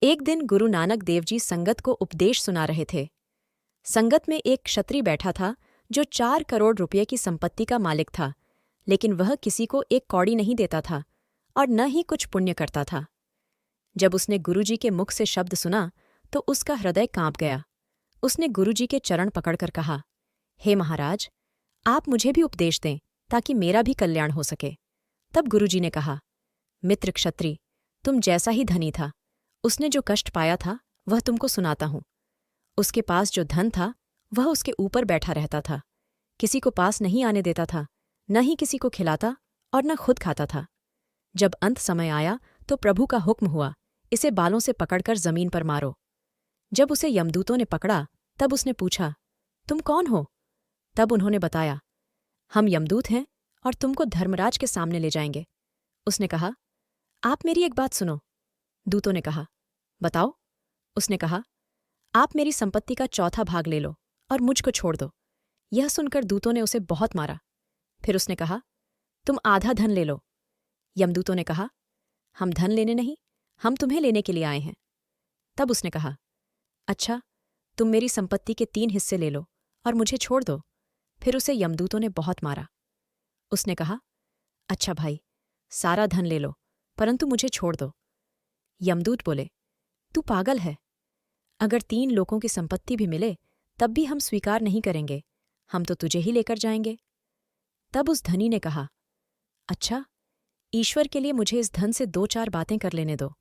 एक दिन गुरु नानक देव जी संगत को उपदेश सुना रहे थे। संगत में एक क्षत्रिय बैठा था जो 4 करोड़ रुपये की संपत्ति का मालिक था, लेकिन वह किसी को एक कौड़ी नहीं देता था और न ही कुछ पुण्य करता था। जब उसने गुरुजी के मुख से शब्द सुना तो उसका हृदय कांप गया। उसने गुरुजी के चरण पकड़कर कहा, हे महाराज, आप मुझे भी उपदेश दें ताकि मेरा भी कल्याण हो सके। तब गुरुजी ने कहा, मित्र क्षत्रिय, तुम जैसा ही धनी था, उसने जो कष्ट पाया था वह तुमको सुनाता हूं। उसके पास जो धन था वह उसके ऊपर बैठा रहता था, किसी को पास नहीं आने देता था, न ही किसी को खिलाता और न खुद खाता था। जब अंत समय आया तो प्रभु का हुक्म हुआ, इसे बालों से पकड़कर जमीन पर मारो। जब उसे यमदूतों ने पकड़ा तब उसने पूछा, तुम कौन हो? तब उन्होंने बताया, हम यमदूत हैं और तुमको धर्मराज के सामने ले जाएंगे। उसने कहा, आप मेरी एक बात सुनो। दूतों ने कहा, बताओ। उसने कहा, आप मेरी संपत्ति का 1/4 भाग ले लो और मुझको छोड़ दो। यह सुनकर दूतों ने उसे बहुत मारा। फिर उसने कहा, तुम आधा धन ले लो। यमदूतों ने कहा, हम धन लेने नहीं, हम तुम्हें लेने के लिए आए हैं। तब उसने कहा, अच्छा, तुम मेरी संपत्ति के 3 हिस्से ले लो और मुझे छोड़ दो। फिर उसे यमदूतों ने बहुत मारा। उसने कहा, अच्छा भाई, सारा धन ले लो परंतु मुझे छोड़ दो। यमदूत बोले, तू पागल है। अगर 3 लोगों की संपत्ति भी मिले तब भी हम स्वीकार नहीं करेंगे, हम तो तुझे ही लेकर जाएंगे। तब उस धनी ने कहा, अच्छा, ईश्वर के लिए मुझे इस धन से 2-4 बातें कर लेने दो।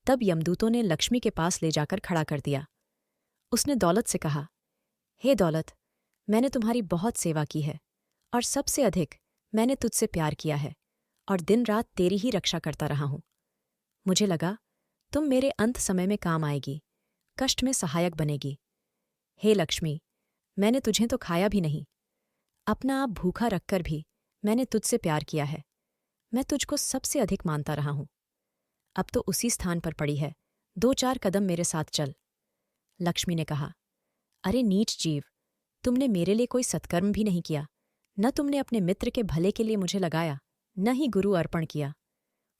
तब यमदूतों ने लक्ष्मी के पास ले जाकर खड़ा कर दिया। उसने दौलत से कहा, हे दौलत, मैंने तुम्हारी बहुत सेवा की है और सबसे अधिक मैंने तुझसे प्यार किया है और दिन रात तेरी ही रक्षा करता रहा हूं। मुझे लगा तुम मेरे अंत समय में काम आएगी, कष्ट में सहायक बनेगी। हे लक्ष्मी, मैंने तुझे तो खाया भी नहीं, अपना आप भूखा रखकर भी मैंने तुझसे प्यार किया है। मैं तुझको सबसे अधिक मानता रहा हूं। अब तो उसी स्थान पर पड़ी है, 2-4 कदम मेरे साथ चल। लक्ष्मी ने कहा, अरे नीच जीव, तुमने मेरे लिए कोई सत्कर्म भी नहीं किया, न तुमने अपने मित्र के भले के लिए मुझे लगाया, न ही गुरु अर्पण किया।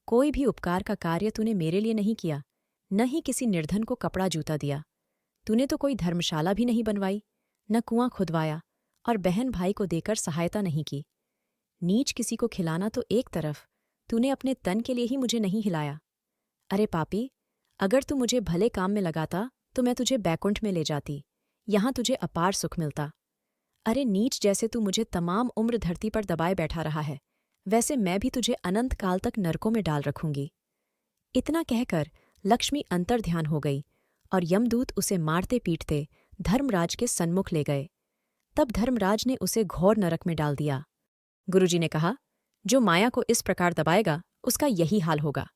कोई भी उपकार का कार्य तूने मेरे लिए नहीं किया, न ही किसी निर्धन को कपड़ा जूता दिया। तूने तो कोई धर्मशाला भी नहीं बनवाई, न कुआं खुदवाया और बहन भाई को देकर सहायता नहीं की। नीच किसी को खिलाना तो एक तरफ, तूने अपने तन के लिए ही मुझे नहीं हिलाया। अरे पापी, अगर तू मुझे भले काम में लगाता तो मैं तुझे बैकुंठ में ले जाती, यहां तुझे अपार सुख मिलता। अरे नीच, जैसे तू मुझे तमाम उम्र धरती पर दबाए बैठा रहा है, वैसे मैं भी तुझे अनंत काल तक नरकों में डाल रखूंगी। इतना कहकर लक्ष्मी अंतर्ध्यान हो गई और यमदूत उसे मारते पीटते धर्मराज के सन्मुख ले गए। तब धर्मराज ने उसे घोर नरक में डाल दिया। गुरुजी ने कहा, जो माया को इस प्रकार दबाएगा उसका यही हाल होगा।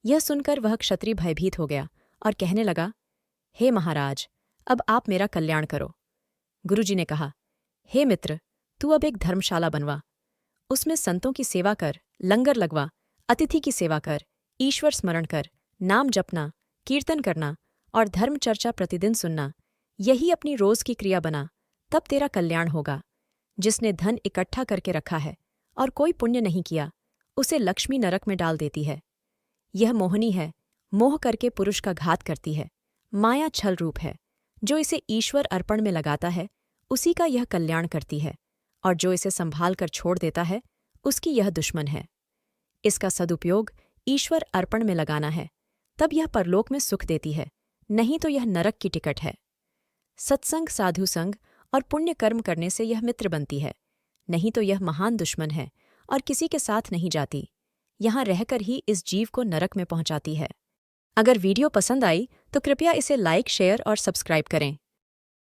यह सुनकर वह क्षत्रिय भयभीत हो गया और कहने लगा, हे महाराज, अब आप मेरा कल्याण करो। गुरुजी ने कहा, हे मित्र, तू अब एक धर्मशाला बनवा, उसमें संतों की सेवा कर, लंगर लगवा, अतिथि की सेवा कर, ईश्वर स्मरण कर, नाम जपना, कीर्तन करना और धर्म चर्चा प्रतिदिन सुनना, यही अपनी रोज की क्रिया बना, तब तेरा कल्याण होगा। जिसने धन इकट्ठा करके रखा है और कोई पुण्य नहीं किया, उसे लक्ष्मी नरक में डाल देती है। यह मोहनी है, मोह करके पुरुष का घात करती है। माया छल रूप है, जो इसे ईश्वर अर्पण में लगाता है उसी का यह कल्याण करती है, और जो इसे संभाल कर छोड़ देता है उसकी यह दुश्मन है। इसका सदुपयोग ईश्वर अर्पण में लगाना है, तब यह परलोक में सुख देती है, नहीं तो यह नरक की टिकट है। सत्संग, साधु संग और पुण्य कर्म करने से यह मित्र बनती है, नहीं तो यह महान दुश्मन है और किसी के साथ नहीं जाती, यहां रहकर ही इस जीव को नरक में पहुंचाती है। अगर वीडियो पसंद आई तो कृपया इसे लाइक, शेयर और सब्सक्राइब करें।